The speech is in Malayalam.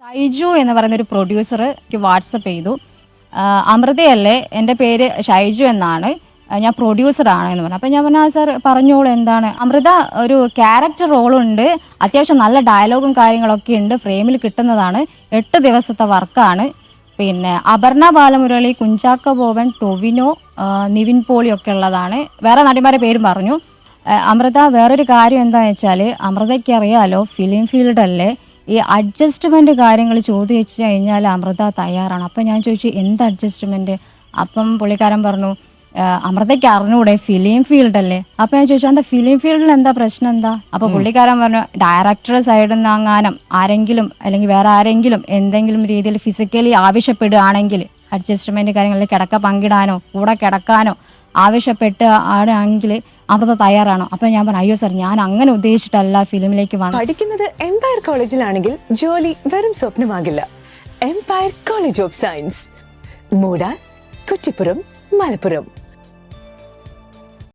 ഷൈജു എന്ന് പറയുന്ന ഒരു പ്രൊഡ്യൂസർ വാട്സപ്പ് ചെയ്തു. അമൃതയല്ലേ, എൻ്റെ പേര് ഷൈജു എന്നാണ്, ഞാൻ പ്രൊഡ്യൂസറാണ് എന്ന് പറഞ്ഞു. അപ്പം ഞാൻ പറഞ്ഞു സാർ പറഞ്ഞോളൂ എന്താണ്. അമൃത ഒരു ക്യാരക്ടർ റോളുണ്ട്, അത്യാവശ്യം നല്ല ഡയലോഗും കാര്യങ്ങളൊക്കെ ഉണ്ട്, ഫ്രെയിമിൽ കിട്ടുന്നതാണ്, 8 ദിവസത്തെ വർക്കാണ്. പിന്നെ അപർണ ബാലമുരളി, കുഞ്ചാക്ക ബോബൻ, ടൊവിനോ, നിവിൻ പോളി ഒക്കെ ഉള്ളതാണ്. വേറെ നടിമാരെ പേരും പറഞ്ഞു. അമൃത വേറൊരു കാര്യം എന്താണെന്ന് വെച്ചാൽ, അമൃതയ്ക്ക് അറിയാലോ ഫിലിം ഫീൽഡല്ലേ, ഈ അഡ്ജസ്റ്റ്മെന്റ് കാര്യങ്ങൾ ചോദിച്ചു കഴിഞ്ഞാൽ അമൃത തയ്യാറാണ്. അപ്പം ഞാൻ ചോദിച്ചു എന്ത് അഡ്ജസ്റ്റ്മെന്റ്? അപ്പം പുള്ളിക്കാരൻ പറഞ്ഞു അമൃതയ്ക്ക് അറിഞ്ഞൂടെ ഫിലിം ഫീൽഡ് അല്ലേ. അപ്പം ഞാൻ ചോദിച്ചു എന്താ ഫിലിം ഫീൽഡിൽ എന്താ പ്രശ്നം എന്താ? അപ്പൊ പുള്ളിക്കാരൻ പറഞ്ഞു ഡയറക്ടർ സൈഡിൽ നിന്ന് അങ്ങാനും ആരെങ്കിലും അല്ലെങ്കിൽ വേറെ ആരെങ്കിലും എന്തെങ്കിലും രീതിയിൽ ഫിസിക്കലി ആവശ്യപ്പെടുകയാണെങ്കിൽ അഡ്ജസ്റ്റ്മെന്റ് കാര്യങ്ങളിൽ കിടക്ക പങ്കിടാനോ കൂടെ കിടക്കാനോ ആവശ്യപ്പെട്ട് ആണെങ്കിൽ അമൃത തയ്യാറാണോ? അപ്പൊ ഞാൻ പറഞ്ഞു അയ്യോ സാർ, ഞാൻ അങ്ങനെ ഉദ്ദേശിച്ചിട്ടല്ല ഫിലിമിലേക്ക് വന്നത്. പഠിക്കുന്നത് എംപയർ കോളേജിലാണെങ്കിൽ ജോലി വെറും സ്വപ്നമാകില്ല. Empire college of science, Moodal, Kuttippuram, Malappuram.